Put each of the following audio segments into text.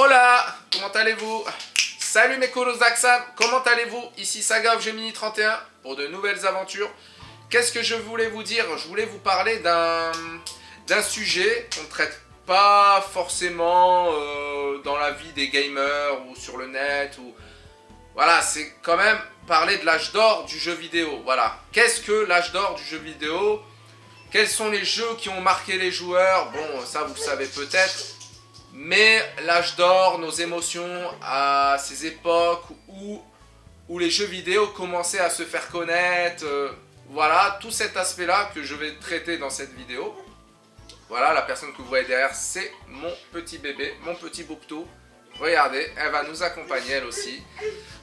Hola, comment allez-vous? Salut mes Kolozaxan, comment allez-vous? Ici Saga of Gemini 31 pour de nouvelles aventures. Qu'est-ce que je voulais vous dire? Je voulais vous parler d'un sujet qu'on ne traite pas forcément dans la vie des gamers ou sur le net. Voilà, c'est quand même parler de l'âge d'or du jeu vidéo. Voilà, qu'est-ce que l'âge d'or du jeu vidéo? Quels sont les jeux qui ont marqué les joueurs? Bon, ça vous le savez peut-être. Mais l'âge d'or, nos émotions à ces époques où les jeux vidéo commençaient à se faire connaître. Voilà, tout cet aspect-là que je vais traiter dans cette vidéo. Voilà, la personne que vous voyez derrière, c'est mon petit bébé, mon petit bouptou. Regardez, elle va nous accompagner elle aussi.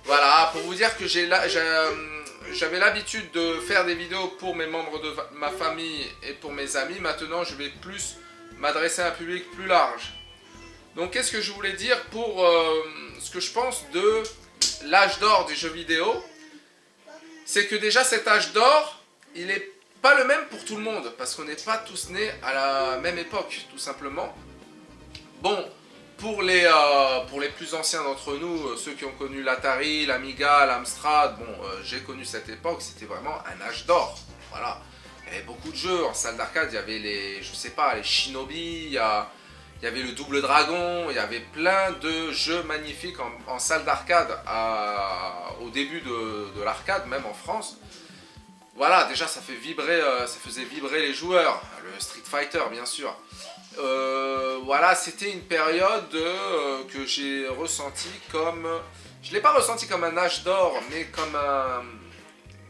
Voilà, pour vous dire que j'avais l'habitude de faire des vidéos pour mes membres de ma famille et pour mes amis. Maintenant, je vais plus m'adresser à un public plus large. Donc, qu'est-ce que je voulais dire pour ce que je pense de l'âge d'or des jeux vidéo? C'est que déjà, cet âge d'or, il n'est pas le même pour tout le monde. Parce qu'on n'est pas tous nés à la même époque, tout simplement. Bon, pour les plus anciens d'entre nous, ceux qui ont connu l'Atari, l'Amiga, l'Amstrad, bon, j'ai connu cette époque, c'était vraiment un âge d'or. Voilà. Il y avait beaucoup de jeux. En salle d'arcade, il y avait les Shinobi, il y avait le Double Dragon, il y avait plein de jeux magnifiques en salle d'arcade au début de l'arcade, même en France. Voilà, déjà ça faisait vibrer les joueurs, le Street Fighter bien sûr. Voilà, c'était une période que j'ai ressenti comme... Je ne l'ai pas ressenti comme un âge d'or, mais comme un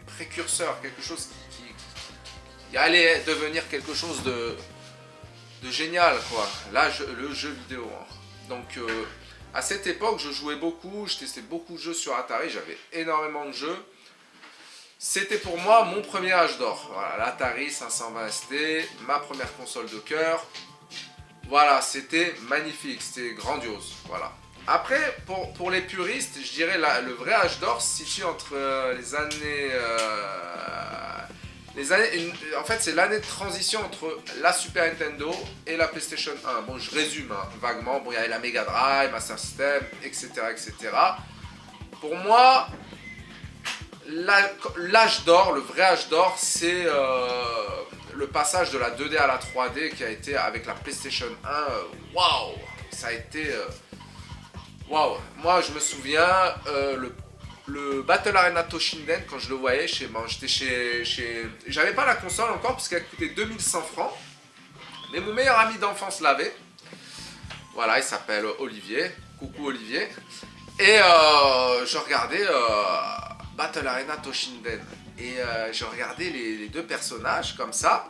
précurseur, quelque chose qui allait devenir quelque chose de génial, quoi. Là, le jeu vidéo. Hein. Donc, à cette époque, je jouais beaucoup, je testais beaucoup de jeux sur Atari, j'avais énormément de jeux. C'était pour moi mon premier âge d'or. Voilà, l'Atari 520 ST, ma première console de cœur. Voilà, c'était magnifique, c'était grandiose. Voilà. Après, pour les puristes, je dirais le vrai âge d'or se situe entre les années... en fait, c'est l'année de transition entre la Super Nintendo et la PlayStation 1. Bon, je résume hein, vaguement. Bon, il y avait la Mega Drive, Master System, etc., etc. Pour moi, l'âge d'or, le vrai âge d'or, c'est le passage de la 2D à la 3D qui a été avec la PlayStation 1. Waouh, ça a été... Waouh, moi, je me souviens, le Battle Arena Toshinden, quand je le voyais, j'étais j'avais pas la console encore parce qu'elle coûtait 2100 francs. Mais mon meilleur ami d'enfance l'avait. Voilà, il s'appelle Olivier. Coucou Olivier. Et je regardais Battle Arena Toshinden. Et je regardais les deux personnages comme ça.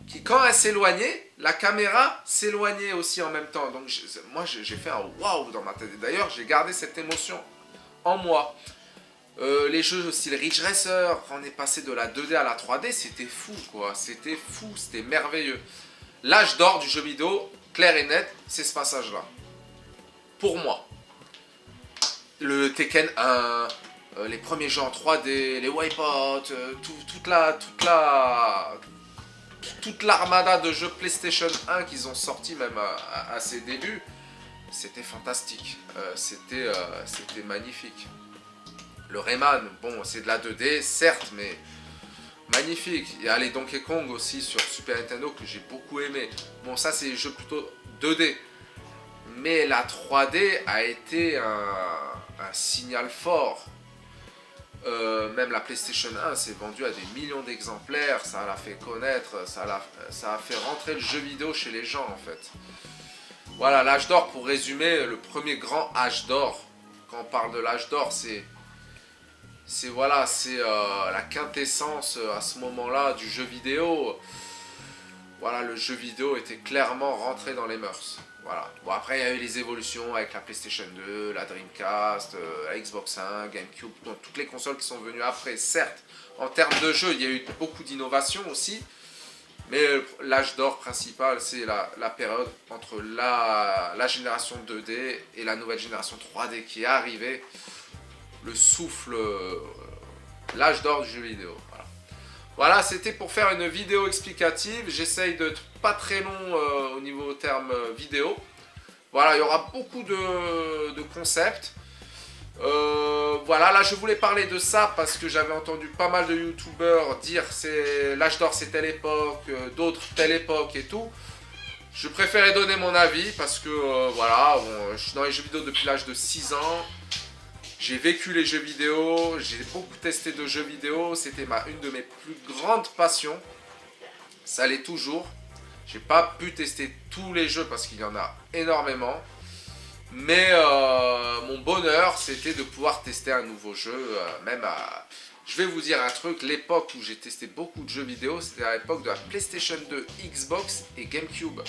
Qui, quand elle s'éloignait, la caméra s'éloignait aussi en même temps. Donc moi, j'ai fait un waouh dans ma tête. D'ailleurs, j'ai gardé cette émotion en moi. Les jeux style Ridge Racer, quand on est passé de la 2D à la 3D, c'était fou quoi, c'était fou, c'était merveilleux. L'âge d'or du jeu vidéo, clair et net, c'est ce passage-là. Pour moi. Le Tekken 1, les premiers jeux en 3D, les Wipeout, toute l'armada de jeux PlayStation 1 qu'ils ont sorti même à ses débuts, c'était fantastique, c'était magnifique. Le Rayman, bon, c'est de la 2D, certes, mais magnifique. Il y a les Donkey Kong aussi sur Super Nintendo que j'ai beaucoup aimé. Bon, ça, c'est des jeux plutôt 2D. Mais la 3D a été un signal fort. Même la PlayStation 1 s'est vendue à des millions d'exemplaires. Ça l'a fait connaître, ça a fait rentrer le jeu vidéo chez les gens, en fait. Voilà, l'âge d'or, pour résumer, le premier grand âge d'or. Quand on parle de l'âge d'or, c'est la quintessence à ce moment-là du jeu vidéo. Voilà, le jeu vidéo était clairement rentré dans les mœurs. Voilà. Bon, après, il y a eu les évolutions avec la PlayStation 2, la Dreamcast, la Xbox 1, GameCube, donc toutes les consoles qui sont venues après. Certes, en termes de jeu, il y a eu beaucoup d'innovations aussi. Mais l'âge d'or principal, c'est la période entre la génération 2D et la nouvelle génération 3D qui est arrivée. Le souffle, l'âge d'or du jeu vidéo. Voilà, c'était pour faire une vidéo explicative. J'essaye d'être pas très long au niveau terme vidéo. Voilà, il y aura beaucoup de concepts. Voilà, là je voulais parler de ça parce que j'avais entendu pas mal de youtubeurs dire c'est l'âge d'or c'est telle époque, d'autres telle époque et tout. Je préférais donner mon avis parce que voilà, bon, je suis dans les jeux vidéo depuis l'âge de 6 ans. J'ai vécu les jeux vidéo, j'ai beaucoup testé de jeux vidéo, c'était une de mes plus grandes passions. Ça l'est toujours. J'ai pas pu tester tous les jeux parce qu'il y en a énormément. Mais mon bonheur, c'était de pouvoir tester un nouveau jeu, même à... Je vais vous dire un truc, l'époque où j'ai testé beaucoup de jeux vidéo, c'était à l'époque de la PlayStation 2, Xbox et GameCube.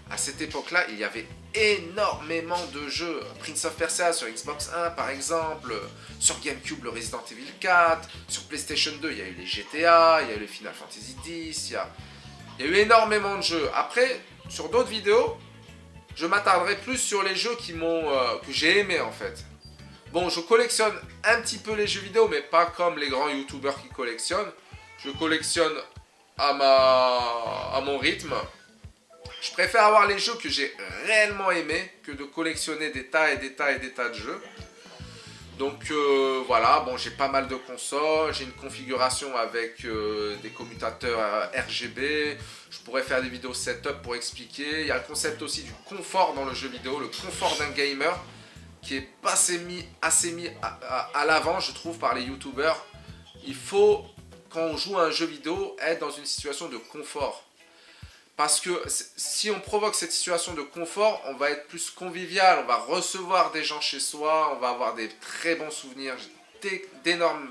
À cette époque-là, il y avait énormément de jeux. Prince of Persia sur Xbox 1 par exemple, sur GameCube le Resident Evil 4, sur PlayStation 2 il y a eu les GTA, il y a eu les Final Fantasy X, il y a eu énormément de jeux. Après, sur d'autres vidéos, je m'attarderai plus sur les jeux que j'ai aimés en fait. Bon, je collectionne un petit peu les jeux vidéo, mais pas comme les grands youtubeurs qui collectionnent. Je collectionne à mon rythme. Je préfère avoir les jeux que j'ai réellement aimés que de collectionner des tas et des tas et des tas de jeux. Donc voilà, bon, j'ai pas mal de consoles, j'ai une configuration avec des commutateurs RGB, je pourrais faire des vidéos setup pour expliquer. Il y a le concept aussi du confort dans le jeu vidéo, le confort d'un gamer, qui est pas assez mis à l'avant, je trouve, par les youtubeurs. Il faut, quand on joue à un jeu vidéo, être dans une situation de confort. Parce que si on provoque cette situation de confort, on va être plus convivial, on va recevoir des gens chez soi, on va avoir des très bons souvenirs, d'énormes,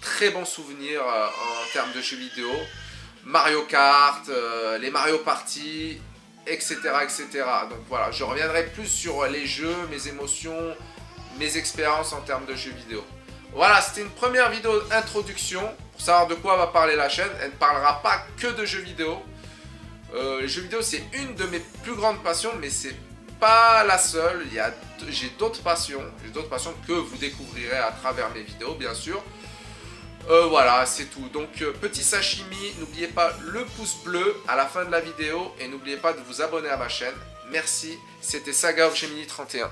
très bons souvenirs en termes de jeux vidéo. Mario Kart, les Mario Party, etc., etc. Donc voilà, je reviendrai plus sur les jeux, mes émotions, mes expériences en termes de jeux vidéo. Voilà, c'était une première vidéo d'introduction pour savoir de quoi va parler la chaîne. Elle ne parlera pas que de jeux vidéo. Les jeux vidéo, c'est une de mes plus grandes passions, mais c'est pas la seule. J'ai d'autres passions que vous découvrirez à travers mes vidéos, bien sûr. Voilà, c'est tout. Donc, petit sashimi, n'oubliez pas le pouce bleu à la fin de la vidéo et n'oubliez pas de vous abonner à ma chaîne. Merci, c'était Saga of Gemini 31.